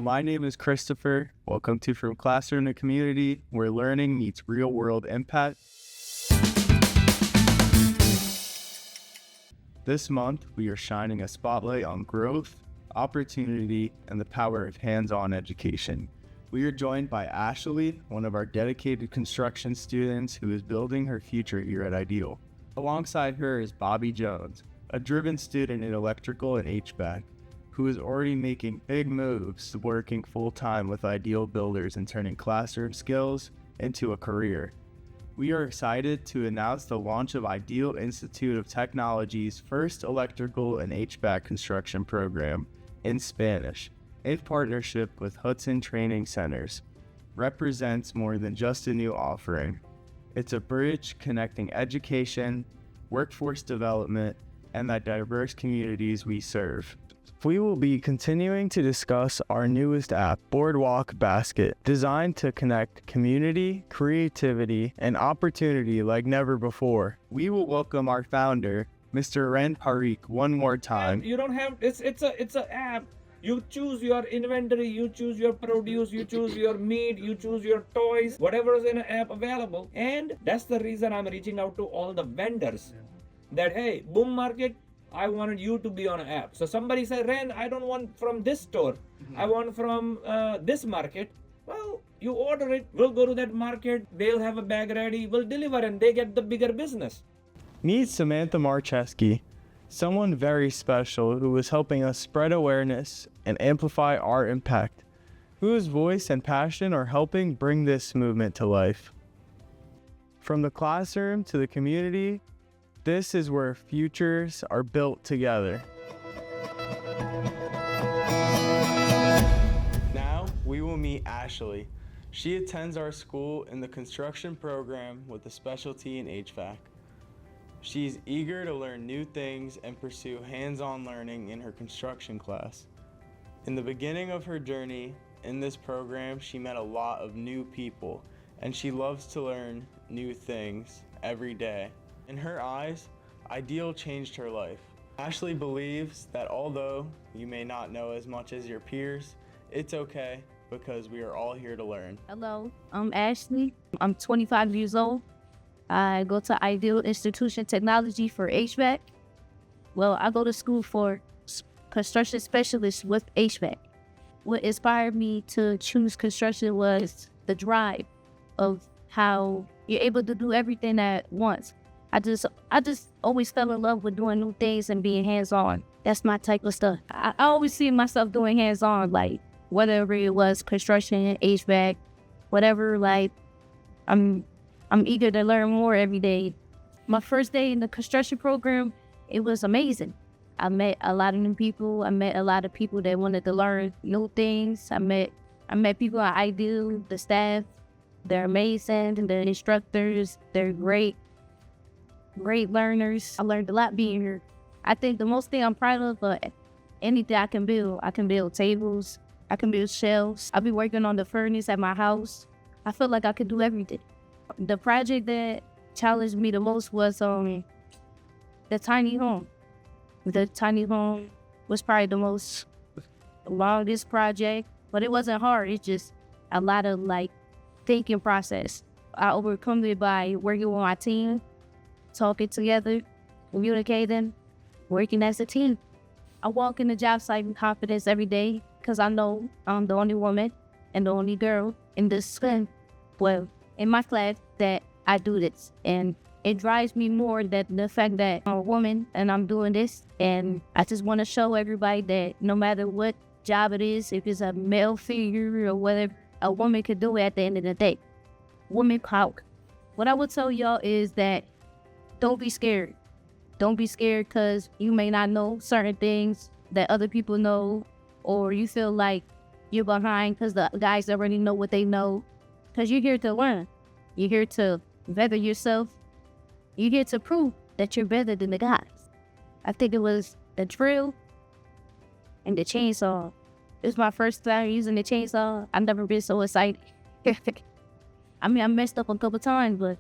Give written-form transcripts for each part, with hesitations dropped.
my name is Christopher. Welcome to From Classroom to Community, where learning meets real-world impact. This month, we are shining a spotlight on growth, opportunity, and the power of hands-on education. We are joined by Ashley, one of our dedicated construction students who is building her future here at Ideal. Alongside her is Bobby Jones, a driven student in electrical and HVAC, who is already making big moves working full-time with Ideal Builders and turning classroom skills into a career. We are excited to announce the launch of Ideal Institute of Technology's first electrical and HVAC construction program in Spanish, in partnership with Hudson Training Centers. Represents more than just a new offering. It's a bridge connecting education, workforce development, and the diverse communities we serve. We will be continuing to discuss our newest app, Boardwalk Basket, designed to connect community, creativity, and opportunity like never before. We will welcome our founder, Mr. Ren Parikh, one more time. You don't have, it's an app. You choose your inventory, you choose your produce, you choose your meat, you choose your toys, whatever is in an app available. And that's the reason I'm reaching out to all the vendors that, hey, Boom Market, I wanted you to be on an app. So somebody said, Ren, I don't want from this store. I want from this market. Well, you order it, we'll go to that market, they'll have a bag ready, we'll deliver, and they get the bigger business. Meet Samantha Marcheski, someone very special who is helping us spread awareness and amplify our impact, whose voice and passion are helping bring this movement to life. From the classroom to the community, this is where futures are built together. Now, we will meet Ashley. She attends our school in the construction program with a specialty in HVAC. She's eager to learn new things and pursue hands-on learning in her construction class. In the beginning of her journey in this program, she met a lot of new people, and she loves to learn new things every day. In her eyes, Ideal changed her life. Ashley believes that although you may not know as much as your peers, it's okay because we are all here to learn. Hello, I'm Ashley. I'm 25 years old. I go to Ideal Institution Technology for HVAC. Well, I go to school for construction specialist with HVAC. What inspired me to choose construction was the drive of how you're able to do everything at once. I just always fell in love with doing new things and being hands-on. That's my type of stuff. I always see myself doing hands-on, like whatever it was, construction, HVAC, whatever. Like I'm eager to learn more every day. My first day in the construction program, it was amazing. I met a lot of new people. I met a lot of people that wanted to learn new things. I met people at Ideal, the staff. They're amazing. The instructors, they're great learners. I learned a lot being here. I think the most thing I'm proud of, anything I can build tables, I can build shelves. I'll be working on the furnace at my house. I feel like I could do everything. The project that challenged me the most was the tiny home. The tiny home was probably the most longest project, but it wasn't hard. It's just a lot of thinking process. I overcome it by working with my team, talking together, communicating, working as a team. I walk in the job site with confidence every day because I know I'm the only woman and the only girl in this in my class that I do this. And it drives me more than the fact that I'm a woman and I'm doing this. And I just want to show everybody that no matter what job it is, if it's a male figure or whatever, a woman could do it at the end of the day. Woman power. What I would tell y'all is that don't be scared. Don't be scared because you may not know certain things that other people know, or you feel like you're behind because the guys already know what they know. Because you're here to learn. You're here to better yourself. You're here to prove that you're better than the guys. I think it was the drill and the chainsaw. It was my first time using the chainsaw. I've never been so excited. I mean, I messed up a couple times, but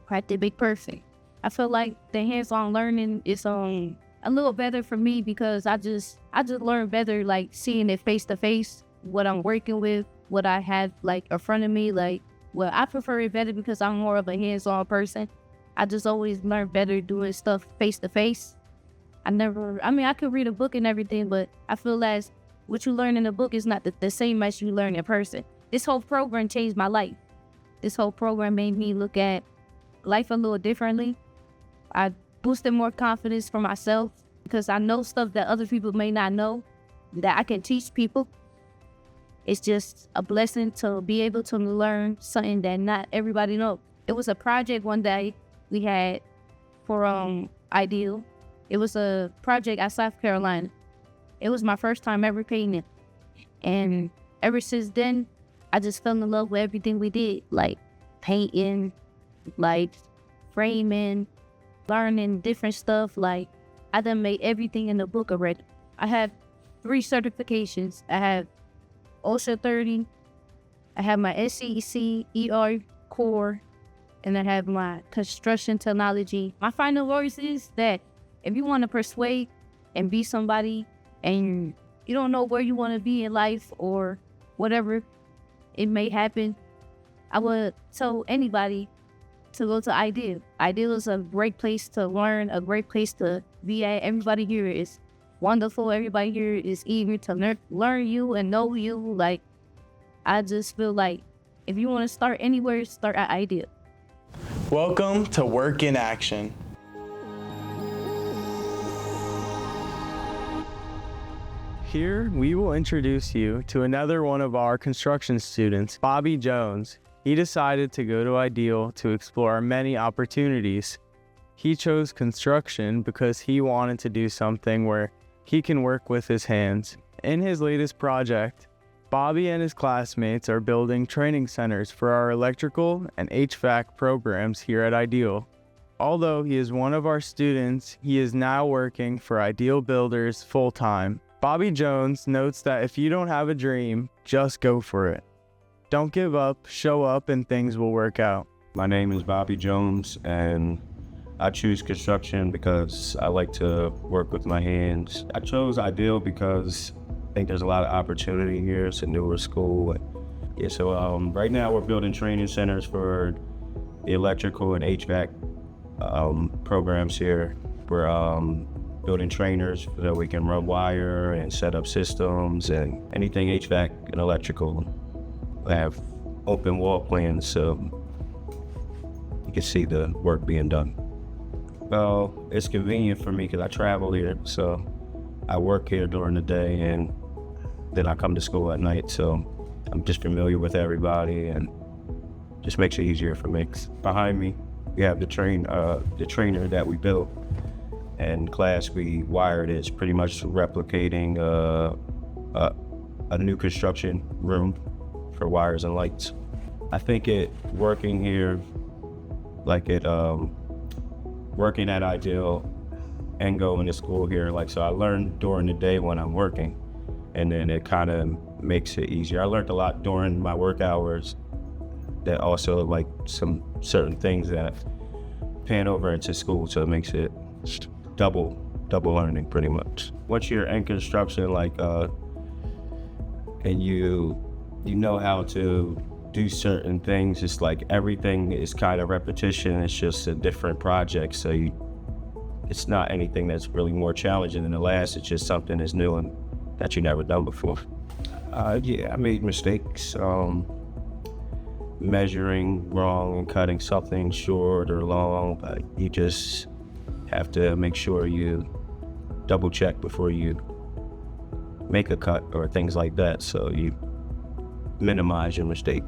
practice make perfect. I feel like the hands-on learning is a little better for me because I just learn better like seeing it face to face what I'm working with, what I have like in front of me. Like, well, I prefer it better because I'm more of a hands-on person. I just always learn better doing stuff face to face. I could read a book and everything, but I feel as what you learn in a book is not the same as you learn in person. This whole program changed my life. This whole program made me look at life a little differently. I boosted more confidence for myself because I know stuff that other people may not know that I can teach people. It's just a blessing to be able to learn something that not everybody knows. It was a project one day we had for Ideal. It was a project at South Carolina. It was my first time ever painting. And ever since then, I just fell in love with everything we did, like painting, like framing, learning different stuff. Like I done made everything in the book already. I have 3 certifications. I have OSHA 30, I have my SCEC ER core, and I have my construction technology. My final words is that if you want to persuade and be somebody and you don't know where you want to be in life or whatever it may happen, I would tell anybody to go to Ideal. Ideal is a great place to learn, a great place to be at. Everybody here is wonderful. Everybody here is eager to learn you and know you. Like, I just feel like if you want to start anywhere, start at Ideal. Welcome to Work in Action. Here, we will introduce you to another one of our construction students, Bobby Jones. He decided to go to Ideal to explore many opportunities. He chose construction because he wanted to do something where he can work with his hands. In his latest project, Bobby and his classmates are building training centers for our electrical and HVAC programs here at Ideal. Although he is one of our students, he is now working for Ideal Builders full-time. Bobby Jones notes that if you don't have a dream, just go for it. Don't give up, show up, and things will work out. My name is Bobby Jones, and I choose construction because I like to work with my hands. I chose Ideal because I think there's a lot of opportunity here. It's a newer school. Yeah, so right now we're building training centers for the electrical and HVAC programs here. We're building trainers so that we can run wire and set up systems and anything HVAC and electrical. We have open wall plans so you can see the work being done. Well, it's convenient for me because I travel here, so I work here during the day and then I come to school at night, so I'm just familiar with everybody and just makes it easier for me. Behind me, we have the trainer that we built. In class, we wired it. It's pretty much replicating a new construction room for wires and lights. I think working here, working at Ideal and going to school here, so I learn during the day when I'm working, and then it kind of makes it easier. I learned a lot during my work hours that also some certain things that pan over into school, so it makes it double learning pretty much. Once you're in construction, and you know how to do certain things, it's everything is kind of repetition. It's just a different project, so it's not anything that's really more challenging than the last. It's just something that's new and that you never done before. Yeah, I made mistakes, measuring wrong and cutting something short or long, but you just have to make sure you double check before you make a cut or things like that, so you minimize your mistakes.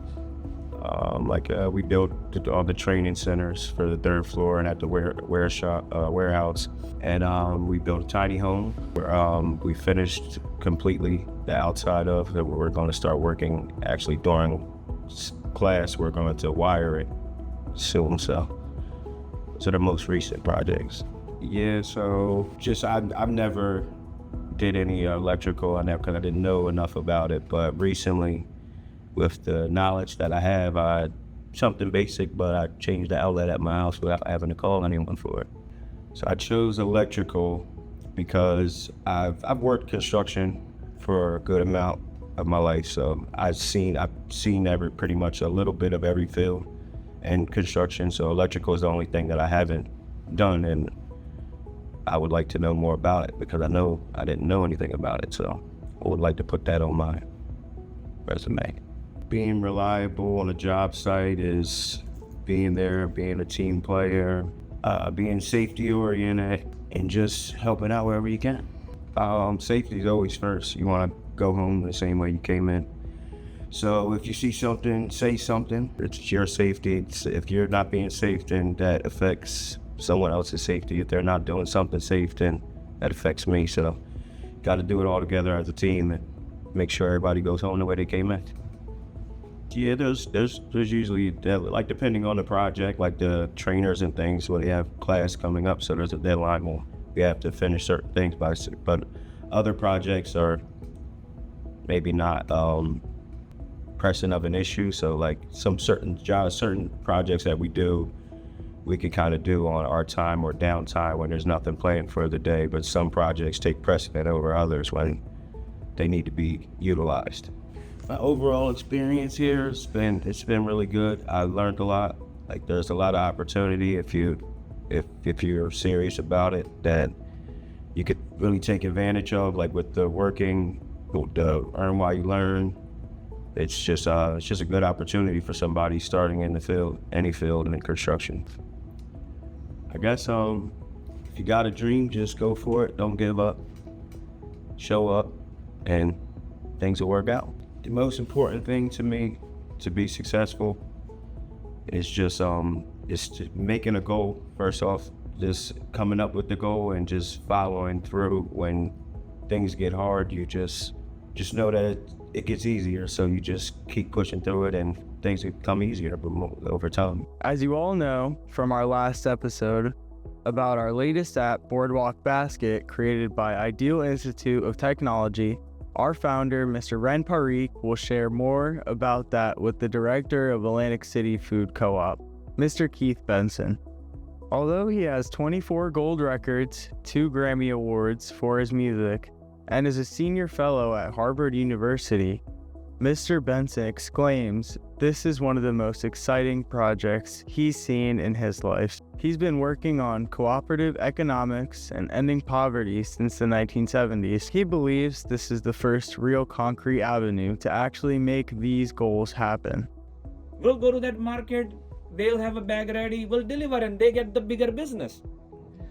We built all the training centers for the 3rd floor and at the warehouse, and we built a tiny home where we finished completely the outside of it. We're going to start working actually during class. We're going to wire it soon, so the most recent projects. Yeah, so I've never did any electrical on that because I didn't know enough about it, but recently, with the knowledge that I have, something basic, but I changed the outlet at my house without having to call anyone for it. So I chose electrical because I've worked construction for a good amount, of my life. So I've seen pretty much a little bit of every field in construction. So electrical is the only thing that I haven't done, and I would like to know more about it because I know I didn't know anything about it. So I would like to put that on my resume. Being reliable on a job site is being there, being a team player, being safety oriented, and just helping out wherever you can. Safety is always first. You want to go home the same way you came in. So if you see something, say something. It's your safety. If you're not being safe, then that affects someone else's safety. If they're not doing something safe, then that affects me. So got to do it all together as a team and make sure everybody goes home the way they came in. Yeah, there's usually, like, depending on the project, like the trainers and things, when they have class coming up, so there's a deadline where we have to finish certain things by, but other projects are maybe not pressing of an issue. So like some certain jobs, certain projects that we do, we can kind of do on our time or downtime when there's nothing planned for the day, but some projects take precedent over others when they need to be utilized. My overall experience here, it's been really good. I learned a lot. Like, there's a lot of opportunity if you're serious about it, that you could really take advantage of, like with the earn while you learn. It's just a good opportunity for somebody starting in the field, any field in construction. I guess if you got a dream, just go for it. Don't give up. Show up, and things will work out. The most important thing to me to be successful is just making a goal. First off, just coming up with the goal and just following through. When things get hard, you just know that it gets easier. So you just keep pushing through it, and things become easier over time. As you all know from our last episode about our latest app, Boardwalk Basket, created by Ideal Institute of Technology, our founder, Mr. Ren Parikh, will share more about that with the director of Atlantic City Food Co-op, Mr. Keith Benson. Although he has 24 gold records, 2 Grammy Awards for his music, and is a senior fellow at Harvard University, Mr. Benson exclaims this is one of the most exciting projects he's seen in his life. He's been working on cooperative economics and ending poverty since the 1970s. He believes this is the first real concrete avenue to actually make these goals happen. We'll go to that market, they'll have a bag ready, we'll deliver, and they get the bigger business.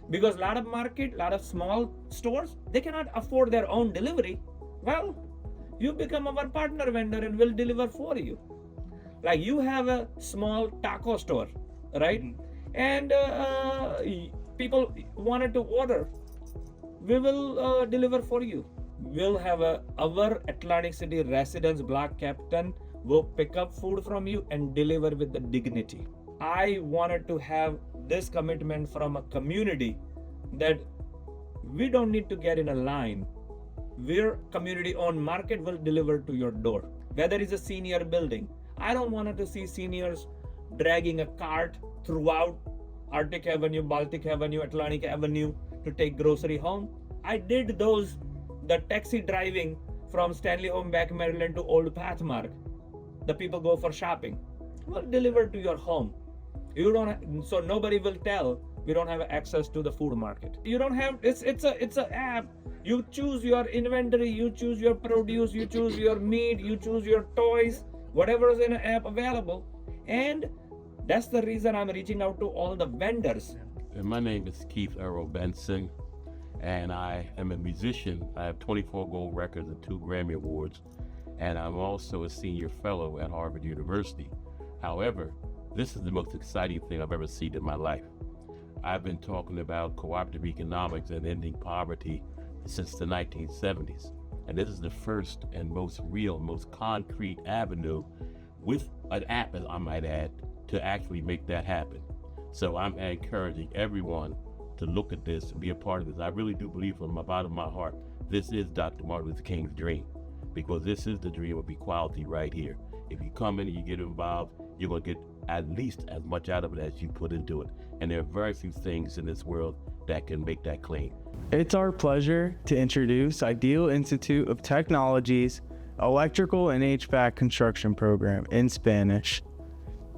Because a lot of small stores, they cannot afford their own delivery. Well, you become our partner vendor and we'll deliver for you. Like, you have a small taco store, right? And people wanted to order. We will deliver for you. We'll have our Atlantic City residence block captain will pick up food from you and deliver with the dignity. I wanted to have this commitment from a community that we don't need to get in a line. We're community-owned market will deliver to your door. Whether it's a senior building, I don't want to see seniors dragging a cart throughout Arctic Avenue, Baltic Avenue, Atlantic Avenue to take grocery home. I did the taxi driving from Stanley Home back Maryland to Old Pathmark. The people go for shopping. Well, deliver to your home. So nobody will tell we don't have access to the food market. You don't have, it's a app. You choose your inventory, you choose your produce, you choose your meat, you choose your toys, whatever is in an app available. And that's the reason I'm reaching out to all the vendors. And my name is Keith Earl Benson, and I am a musician. I have 24 gold records and 2 Grammy Awards, and I'm also a senior fellow at Harvard University. However, this is the most exciting thing I've ever seen in my life. I've been talking about cooperative economics and ending poverty since the 1970s. And this is the first and most real, most concrete avenue with an app, I might add, to actually make that happen. So I'm encouraging everyone to look at this and be a part of this. I really do believe from the bottom of my heart, this is Dr. Martin Luther King's dream, because this is the dream of equality right here. If you come in and you get involved, you're going to get at least as much out of it as you put into it. And there are very few things in this world that can make that claim. It's our pleasure to introduce Ideal Institute of Technology's Electrical and HVAC Construction Program in Spanish,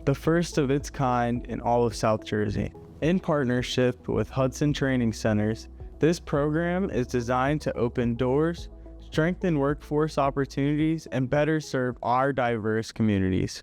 the first of its kind in all of South Jersey. In partnership with Hudson Training Centers, this program is designed to open doors, strengthen workforce opportunities, and better serve our diverse communities.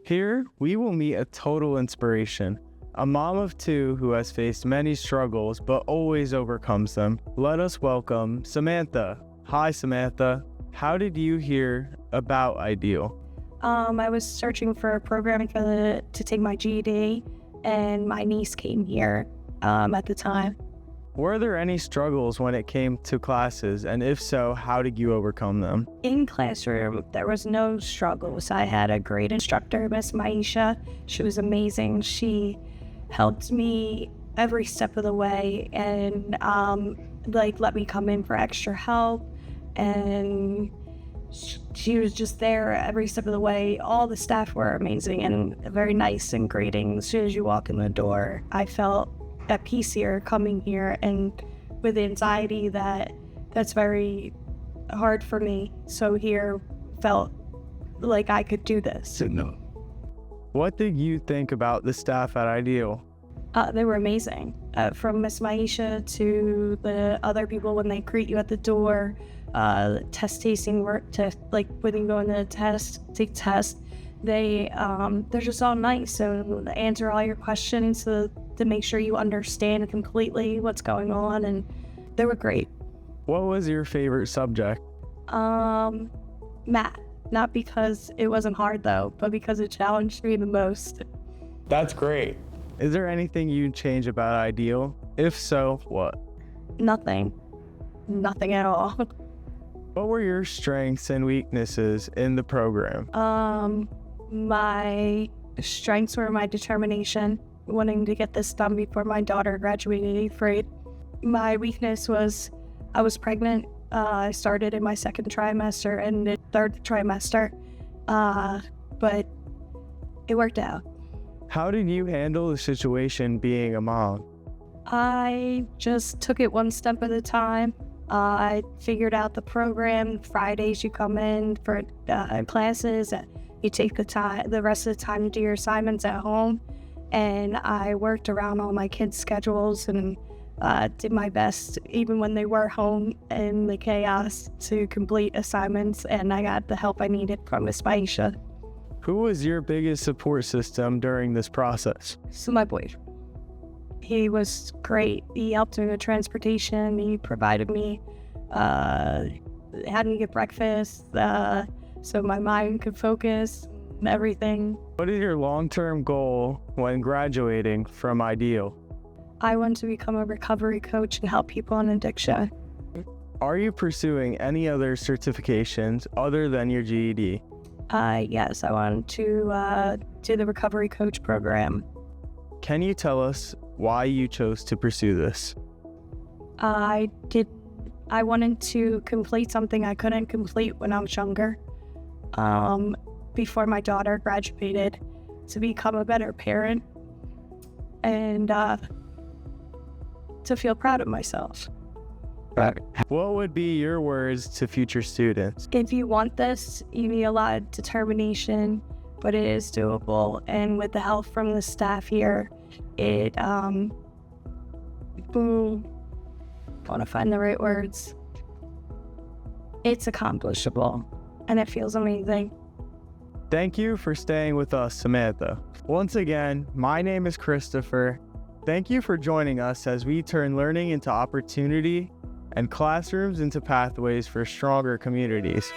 Here, we will meet a total inspiration, a mom of two who has faced many struggles but always overcomes them. Let us welcome Samantha. Hi, Samantha. How did you hear about Ideal? I was searching for a program to take my GED, and my niece came here at the time. Were there any struggles when it came to classes, and if so, how did you overcome them? In classroom, there was no struggles. I had a great instructor, Miss Maisha. She was amazing. She helped me every step of the way and let me come in for extra help, and she was just there every step of the way. All the staff were amazing and very nice and greeting. As soon as you walk in the door, I felt at peace here, coming here, and with anxiety that's very hard for me. So here felt like I could do this. What did you think about the staff at Ideal? They were amazing. From Miss Maisha to the other people when they greet you at the door, test tasting work, when you go in the take test, they're just all nice. So they answer all your questions to make sure you understand completely what's going on, and they were great. What was your favorite subject? Math. Not because it wasn't hard though, but because it challenged me the most. That's great. Is there anything you'd change about Ideal? If so, what? Nothing at all. What were your strengths and weaknesses in the program? My strengths were my determination, wanting to get this done before my daughter graduated 8th grade. My weakness was I was pregnant. I started in my 2nd trimester and the 3rd trimester, but it worked out. How did you handle the situation being a mom? I just took it one step at a time. I figured out the program. Fridays you come in for classes. You take the rest of the time to do your assignments at home. And I worked around all my kids' schedules and did my best, even when they were home in the chaos, to complete assignments. And I got the help I needed from Miss Maisha. Who was your biggest support system during this process? So my boyfriend. He was great. He helped me with transportation. He provided me, had me get breakfast, so my mind could focus and everything. What is your long-term goal when graduating from Ideal? I want to become a recovery coach and help people on addiction. Are you pursuing any other certifications other than your GED? Yes, I want to do the recovery coach program. Can you tell us why you chose to pursue this? I wanted to complete something I couldn't complete when I was younger, before my daughter graduated, to become a better parent and to feel proud of myself. What would be your words to future students? If you want this, you need a lot of determination, but it is doable. And with the help from the staff here, I want to find the right words. It's accomplishable, and it feels amazing. Thank you for staying with us, Samantha. Once again, my name is Christopher. Thank you for joining us as we turn learning into opportunity and classrooms into pathways for stronger communities.